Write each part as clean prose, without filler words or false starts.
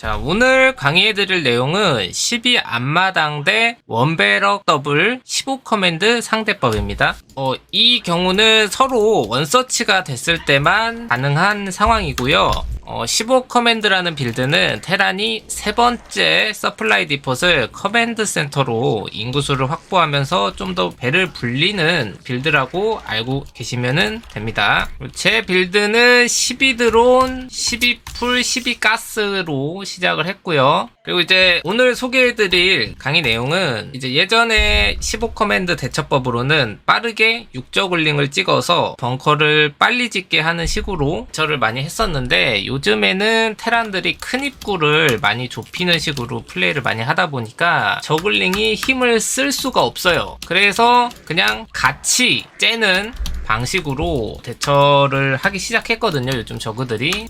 자, 오늘 강의해드릴 내용은 12 앞마당 대 원배럭 더블 15 커맨드 상대법입니다. 이 경우는 서로 원서치가 됐을 때만 가능한 상황이고요. 15 커맨드라는 빌드는 테란이 세 번째 서플라이 디폿을 커맨드 센터로 인구수를 확보하면서 좀 더 배를 불리는 빌드라고 알고 계시면 됩니다. 제 빌드는 12드론, 12풀, 12가스로 시작을 했고요. 그리고 이제 오늘 소개해드릴 강의 내용은 이제 예전에 15 커맨드 대처법으로는 빠르게 육저글링을 찍어서 벙커를 빨리 짓게 하는 식으로 대처를 많이 했었는데, 요즘에는 테란들이 큰 입구를 많이 좁히는 식으로 플레이를 많이 하다 보니까 저글링이 힘을 쓸 수가 없어요. 그래서 그냥 같이 째는 방식으로 대처를 하기 시작했거든요, 요즘 저그들이.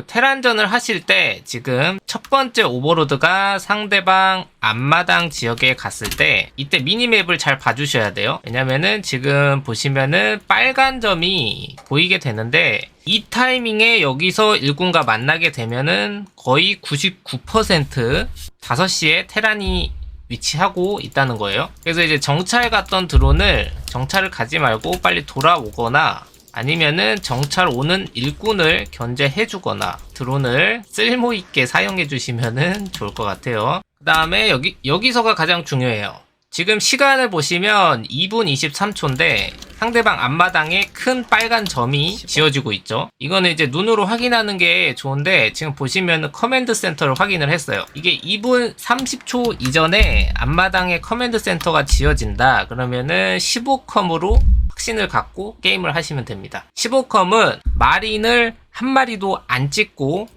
테란전을 하실 때 지금 첫 번째 오버로드가 상대방 앞마당 지역에 갔을 때 이때 미니맵을 잘 봐주셔야 돼요. 왜냐면은 지금 보시면은 빨간 점이 보이게 되는데, 이 타이밍에 여기서 일꾼과 만나게 되면은 거의 99% 5시에 테란이 위치하고 있다는 거예요. 그래서 이제 정찰 갔던 드론을 정찰을 가지 말고 빨리 돌아오거나, 아니면은 정찰 오는 일꾼을 견제해 주거나 드론을 쓸모있게 사용해 주시면은 좋을 것 같아요. 그 다음에 여기서가 가장 중요해요. 지금 시간을 보시면 2분 23초인데 상대방 앞마당에 큰 빨간 점이 지어지고 있죠. 이거는 이제 눈으로 확인하는 게 좋은데, 지금 보시면 커맨드 센터를 확인을 했어요. 이게 2분 30초 이전에 앞마당에 커맨드 센터가 지어진다 그러면은 15컴으로 확신을 갖고 게임을 하시면 됩니다. 15컴은 마린을 한 마리도 안 찍고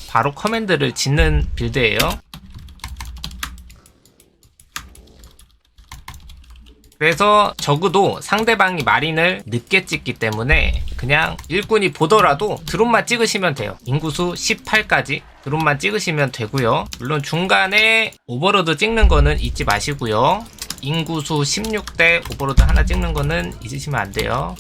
바로 커맨드를 짓는 빌드예요. 그래서 적어도 상대방이 마린을 늦게 찍기 때문에 그냥 일꾼이 보더라도 드론만 찍으시면 돼요. 인구수 18까지 드론만 찍으시면 되고요. 물론 중간에 오버로드 찍는 거는 잊지 마시고요. 인구수 16대 오버로드 하나 찍는 거는 잊으시면 안 돼요.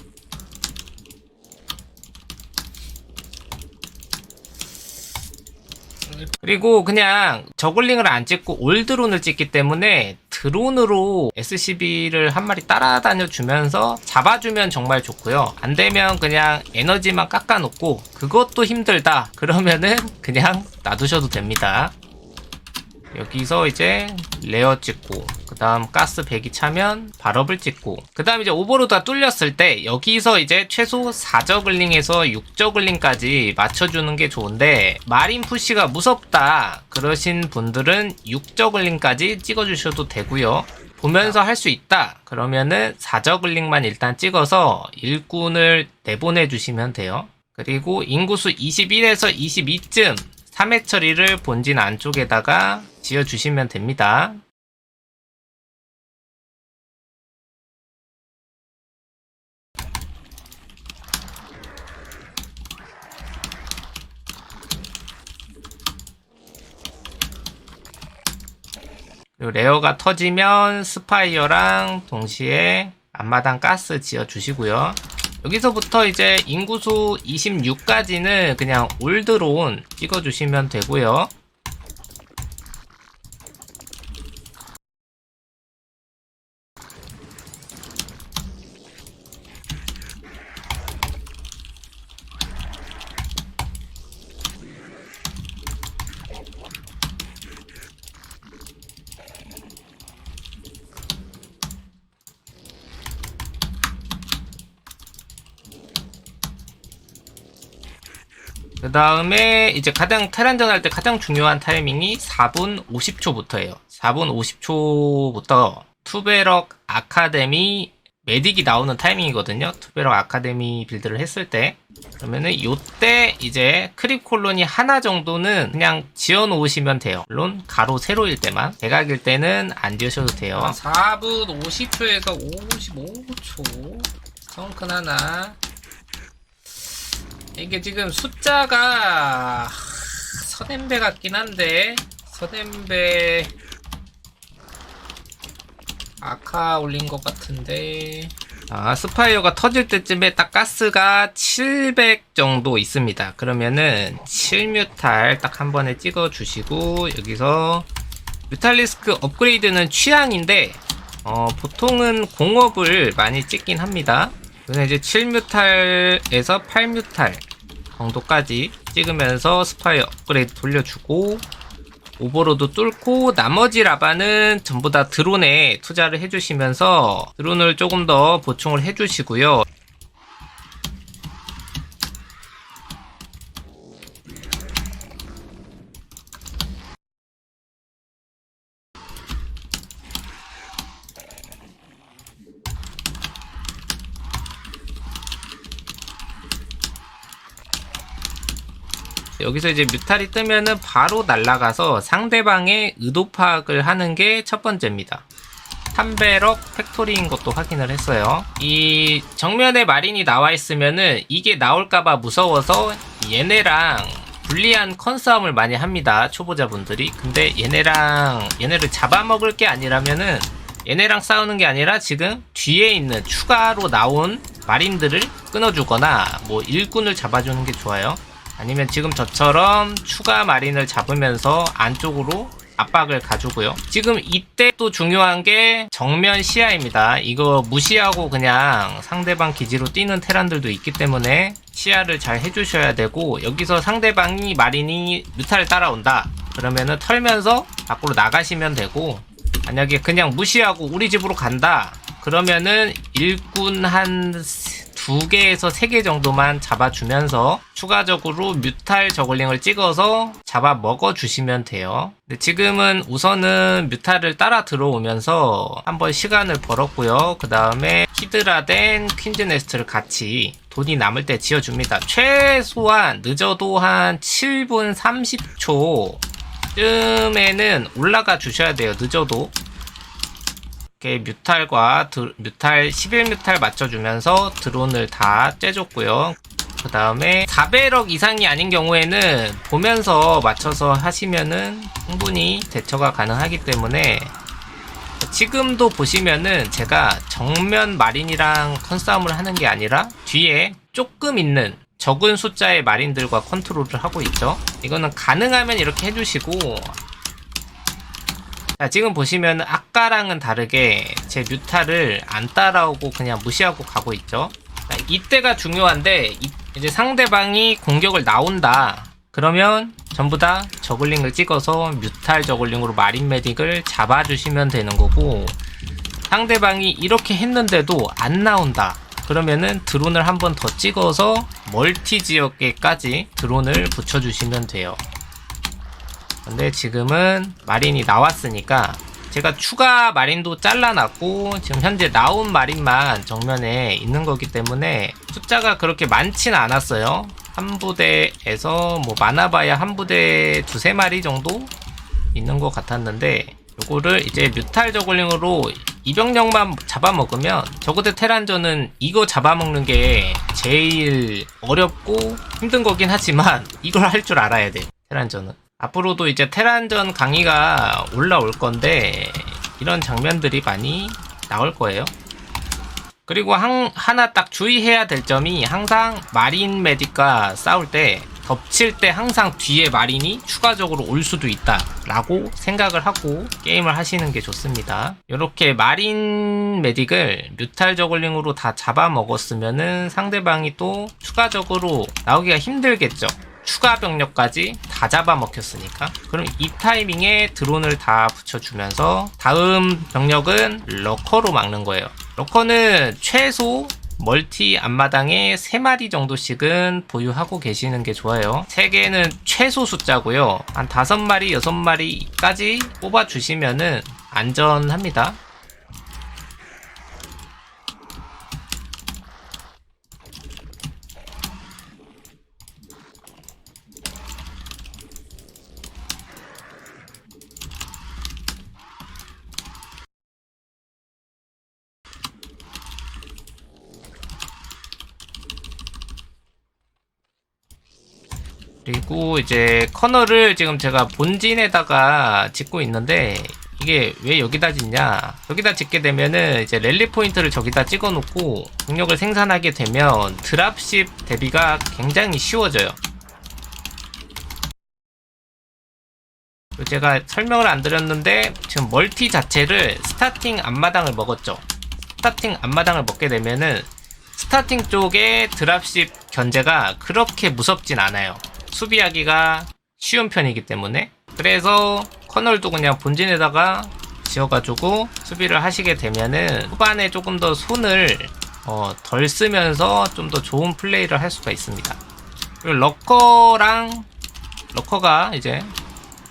그리고 그냥 저글링을 안 찍고 올드론을 찍기 때문에 드론으로 SCB를 한 마리 따라다녀 주면서 잡아주면 정말 좋고요. 안 되면 그냥 에너지만 깎아놓고 그것도 힘들다 그러면은 그냥 놔두셔도 됩니다. 여기서 이제 레어 찍고, 그 다음 가스 100이 차면 발업을 찍고, 그 다음 이제 오버로드가 뚫렸을 때 여기서 이제 최소 4저글링에서 6저글링까지 맞춰주는 게 좋은데, 마린 푸시가 무섭다 그러신 분들은 6저글링까지 찍어주셔도 되고요. 보면서 할 수 있다 그러면은 4저글링만 일단 찍어서 일꾼을 내보내 주시면 돼요. 그리고 인구수 21에서 22쯤 3회 처리를 본진 안쪽에다가 지어주시면 됩니다. 그리고 레어가 터지면 스파이어랑 동시에 앞마당 가스 지어주시고요. 여기서부터 이제 인구수 26까지는 그냥 올드론 찍어주시면 되고요. 그 다음에 이제 가장 테란전 할 때 가장 중요한 타이밍이 4분 50초부터예요. 4분 50초부터 투베럭 아카데미 메딕이 나오는 타이밍이거든요. 투베럭 아카데미 빌드를 했을 때. 그러면은 요때 이제 크립 콜로니 하나 정도는 그냥 지어 놓으시면 돼요. 물론 가로 세로일 때만. 대각일 때는 안 지으셔도 돼요. 4분 50초에서 55초 성큰 하나. 이게 지금 숫자가 서덴배 같긴 한데, 서덴배 아까 올린 것 같은데. 스파이어가 터질 때쯤에 딱 가스가 700 정도 있습니다. 그러면은 7뮤탈 딱 한 번에 찍어 주시고, 여기서 뮤탈리스크 업그레이드는 취향인데 보통은 공업을 많이 찍긴 합니다. 그래서 이제 7뮤탈에서 8뮤탈 정도까지 찍으면서 스파이어 업그레이드 돌려주고, 오버로드 뚫고 나머지 라바는 전부 다 드론에 투자를 해주시면서 드론을 조금 더 보충을 해주시고요. 여기서 이제 뮤탈이 뜨면은 바로 날아가서 상대방의 의도 파악을 하는 게 첫 번째입니다. 3배럭 팩토리인 것도 확인을 했어요. 이 정면에 마린이 나와 있으면은 이게 나올까봐 무서워서 얘네랑 불리한 컨싸움을 많이 합니다. 초보자분들이. 근데 얘네를 잡아먹을 게 아니라면은, 얘네랑 싸우는 게 아니라 지금 뒤에 있는 추가로 나온 마린들을 끊어주거나 뭐 일꾼을 잡아주는 게 좋아요. 아니면 지금 저처럼 추가 마린을 잡으면서 안쪽으로 압박을 가주고요. 지금 이때 또 중요한 게 정면 시야입니다. 이거 무시하고 그냥 상대방 기지로 뛰는 테란들도 있기 때문에 시야를 잘 해주셔야 되고, 여기서 상대방이 마린이 뮤탈을 따라온다 그러면은 털면서 밖으로 나가시면 되고, 만약에 그냥 무시하고 우리 집으로 간다 그러면은 일꾼 한 2개에서 3개 정도만 잡아주면서 추가적으로 뮤탈 저글링을 찍어서 잡아 먹어주시면 돼요. 근데 지금은 우선은 뮤탈을 따라 들어오면서 한번 시간을 벌었고요. 그 다음에 히드라된 퀸즈 네스트를 같이 돈이 남을 때 지어줍니다. 최소한 늦어도 한 7분 30초 쯤에는 올라가 주셔야 돼요. 늦어도. 이렇게 뮤탈과 뮤탈 11뮤탈 맞춰주면서 드론을 다 째줬고요. 그 다음에 4배럭 이상이 아닌 경우에는 보면서 맞춰서 하시면은 충분히 대처가 가능하기 때문에, 지금도 보시면은 제가 정면 마린이랑 컨싸움을 하는 게 아니라 뒤에 조금 있는 적은 숫자의 마린들과 컨트롤을 하고 있죠. 이거는 가능하면 이렇게 해주시고, 자, 지금 보시면 아까랑은 다르게 제 뮤탈을 안 따라오고 그냥 무시하고 가고 있죠. 자, 이때가 중요한데, 이제 상대방이 공격을 나온다 그러면 전부 다 저글링을 찍어서 뮤탈 저글링으로 마린 메딕을 잡아주시면 되는 거고, 상대방이 이렇게 했는데도 안 나온다 그러면은 드론을 한 번 더 찍어서 멀티 지역에까지 드론을 붙여주시면 돼요. 근데 지금은 마린이 나왔으니까 제가 추가 마린도 잘라놨고, 지금 현재 나온 마린만 정면에 있는 거기 때문에 숫자가 그렇게 많지는 않았어요. 한 부대에서 뭐 많아봐야 한 부대 2~3마리 정도 있는 것 같았는데, 요거를 이제 뮤탈 저글링으로 이병력만 잡아먹으면, 저그대 테란전은 이거 잡아먹는 게 제일 어렵고 힘든 거긴 하지만 이걸 할 줄 알아야 돼요. 테란전은 앞으로도 이제 테란전 강의가 올라올 건데 이런 장면들이 많이 나올 거예요. 그리고 하나 딱 주의해야 될 점이, 항상 마린 메딕과 싸울 때 덮칠 때 항상 뒤에 마린이 추가적으로 올 수도 있다 라고 생각을 하고 게임을 하시는 게 좋습니다. 이렇게 마린 메딕을 뮤탈 저글링으로 다 잡아먹었으면은 상대방이 또 추가적으로 나오기가 힘들겠죠. 추가 병력까지 다 잡아먹혔으니까. 그럼 이 타이밍에 드론을 다 붙여주면서 다음 병력은 러커로 막는 거예요. 러커는 최소 멀티 앞마당에 3마리 정도씩은 보유하고 계시는 게 좋아요. 3개는 최소 숫자고요. 한 5마리, 6마리까지 뽑아주시면은 안전합니다. 그리고 이제 커널을 지금 제가 본진에다가 짓고 있는데, 이게 왜 여기다 짓냐? 여기다 짓게 되면은 이제 랠리 포인트를 저기다 찍어 놓고 동력을 생산하게 되면 드랍십 대비가 굉장히 쉬워져요. 제가 설명을 안 드렸는데 지금 멀티 자체를 스타팅 앞마당을 먹었죠. 스타팅 앞마당을 먹게 되면은 스타팅 쪽에 드랍십 견제가 그렇게 무섭진 않아요. 수비하기가 쉬운 편이기 때문에. 그래서 커널도 그냥 본진에다가 지어가지고 수비를 하시게 되면은 후반에 조금 더 손을 덜 쓰면서 좀 더 좋은 플레이를 할 수가 있습니다. 그리고 러커가 이제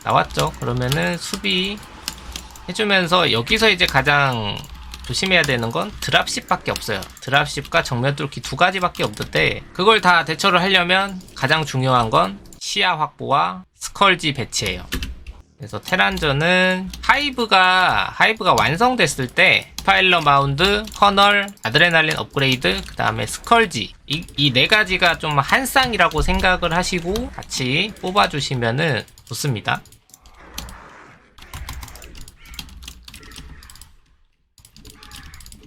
나왔죠. 그러면은 수비 해주면서 여기서 이제 가장 조심해야 되는 건 드랍십밖에 없어요. 드랍십과 정면 뚫기 두 가지밖에 없는데 그걸 다 대처를 하려면 가장 중요한 건 시야 확보와 스컬지 배치예요. 그래서 테란전은 하이브가 완성됐을 때 스파일러 마운드, 커널, 아드레날린 업그레이드, 그 다음에 스컬지 이 네 가지가 좀 한 쌍이라고 생각을 하시고 같이 뽑아주시면은 좋습니다.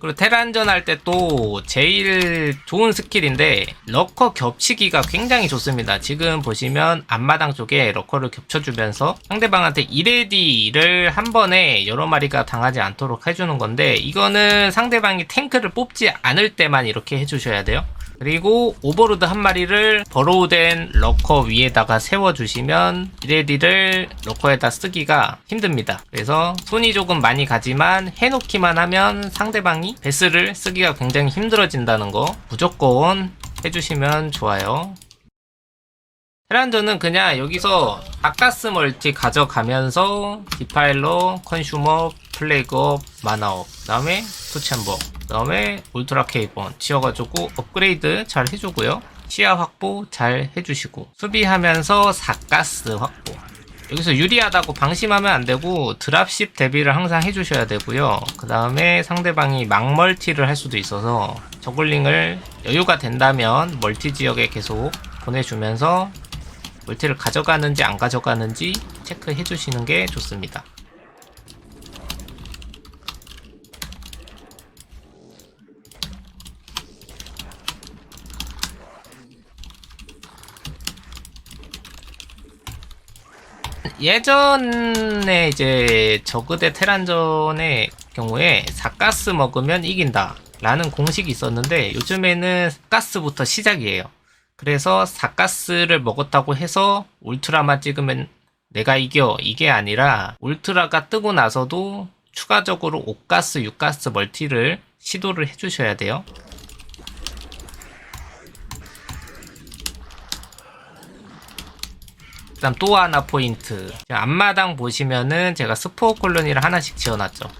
그리고 테란전 할 때 또 제일 좋은 스킬인데 러커 겹치기가 굉장히 좋습니다. 지금 보시면 앞마당 쪽에 러커를 겹쳐주면서 상대방한테 1AD를 한 번에 여러 마리가 당하지 않도록 해주는 건데 이거는 상대방이 탱크를 뽑지 않을 때만 이렇게 해주셔야 돼요. 그리고 오버로드 한 마리를 버로우된 러커 위에다가 세워주시면 1AD를 러커에다 쓰기가 힘듭니다. 그래서 손이 조금 많이 가지만 해놓기만 하면 상대방이 베스를 쓰기가 굉장히 힘들어진다는 거 무조건 해주시면 좋아요. 테란전은 그냥 여기서 바카스 멀티 가져가면서 디파일러, 컨슈머, 플래그업, 마나업, 그 다음에 투챔버, 그 다음에 울트라 케이번 지어가지고 업그레이드 잘 해주고요. 시야 확보 잘 해주시고 수비하면서 사가스 확보. 여기서 유리하다고 방심하면 안되고 드랍십 대비를 항상 해주셔야 되고요. 그 다음에 상대방이 막멀티를 할 수도 있어서 저글링을 여유가 된다면 멀티 지역에 계속 보내주면서 멀티를 가져가는지 안 가져가는지 체크해 주시는 게 좋습니다. 예전에 이제 저그 대 테란전의 경우에 사가스 먹으면 이긴다 라는 공식이 있었는데 요즘에는 가스부터 시작이에요. 그래서 사가스를 먹었다고 해서 울트라만 찍으면 내가 이겨 이게 아니라 울트라가 뜨고 나서도 추가적으로 5가스, 6가스 멀티를 시도를 해주셔야 돼요. 그 다음 또 하나 포인트, 앞마당 보시면은 제가 스포어 콜로니를 하나씩 지어놨죠.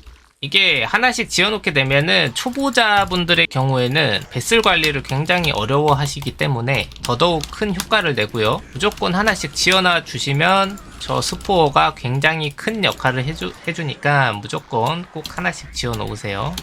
이게 하나씩 지어놓게 되면은 초보자분들의 경우에는 배슬 관리를 굉장히 어려워 하시기 때문에 더더욱 큰 효과를 내고요. 무조건 하나씩 지어놔 주시면 저 스포어가 굉장히 큰 역할을 해주니까 무조건 꼭 하나씩 지어 놓으세요.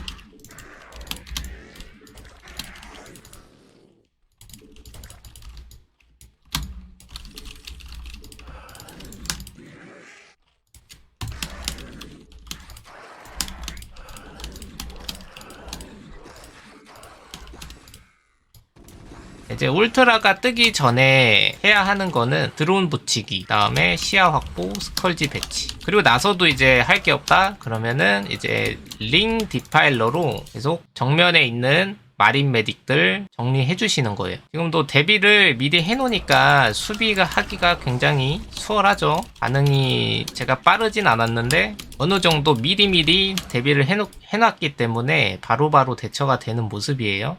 이제 울트라가 뜨기 전에 해야 하는 거는 드론 붙이기, 다음에 시야 확보, 스컬지 배치. 그리고 나서도 이제 할 게 없다? 그러면은 이제 링 디파일러로 계속 정면에 있는 마린 메딕들 정리해 주시는 거예요. 지금도 대비를 미리 해 놓으니까 수비가 하기가 굉장히 수월하죠. 반응이 제가 빠르진 않았는데 어느 정도 미리미리 대비를 해놨기 때문에 바로바로 대처가 되는 모습이에요.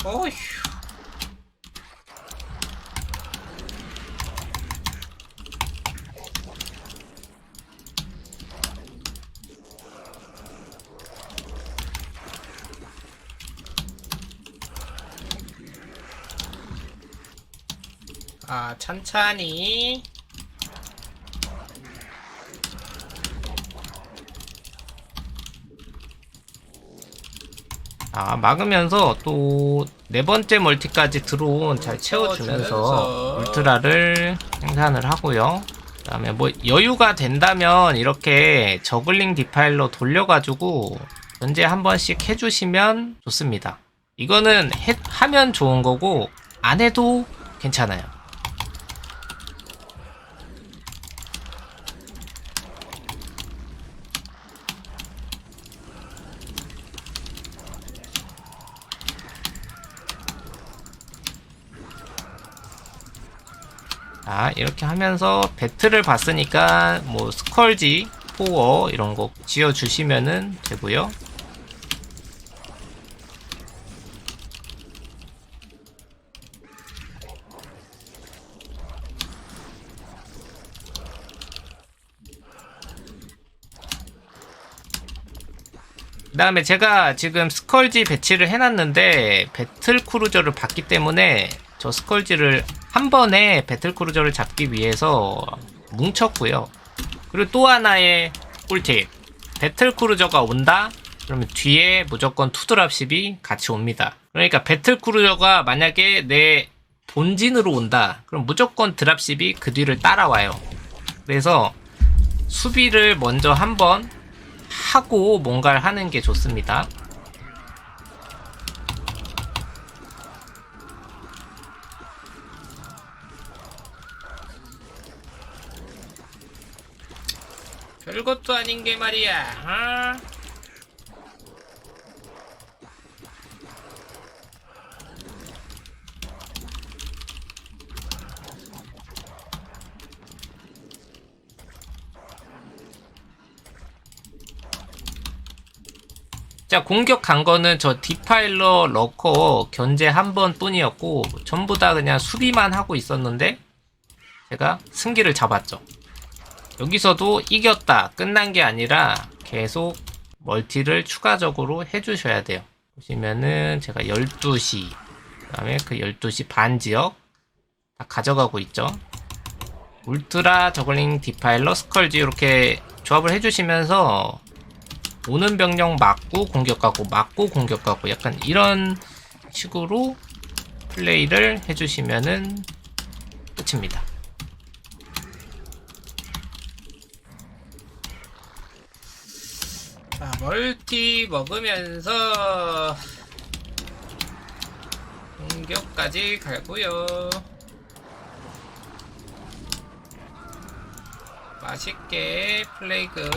어휴. 천천히. 막으면서 또 네 번째 멀티까지 드론 잘 채워주면서 울트라를 생산을 하고요. 그 다음에 뭐 여유가 된다면 이렇게 저글링 디파일러 돌려가지고 견제 한 번씩 해주시면 좋습니다. 이거는 하면 좋은 거고 안 해도 괜찮아요. 이렇게 하면서 배틀을 봤으니까 뭐 스컬지, 포어 이런 거 지어 주시면은 되고요. 그 다음에 제가 지금 스컬지 배치를 해놨는데 배틀 크루저를 봤기 때문에 저 스컬지를 한 번에 배틀 크루저를 잡기 위해서 뭉쳤고요. 그리고 또 하나의 꿀팁, 배틀 크루저가 온다? 그러면 뒤에 무조건 투드랍십이 같이 옵니다. 그러니까 배틀 크루저가 만약에 내 본진으로 온다, 그럼 무조건 드랍십이 그 뒤를 따라와요. 그래서 수비를 먼저 한번 하고 뭔가를 하는 게 좋습니다. 별것도 아닌 게 말이야. 자, 공격 간 거는 저 디파일러 러커 견제 한 번 뿐이었고 전부 다 그냥 수비만 하고 있었는데 제가 승기를 잡았죠. 여기서도 이겼다 끝난 게 아니라 계속 멀티를 추가적으로 해주셔야 돼요. 보시면은 제가 12시 그 다음에 그 12시 반 지역 다 가져가고 있죠. 울트라 저글링 디파일러 스컬지 이렇게 조합을 해주시면서 오는 병력 맞고 공격하고 맞고 공격하고 약간 이런 식으로 플레이를 해주시면은 끝입니다. 자, 멀티 먹으면서 공격까지 가고요. 맛있게 플레이그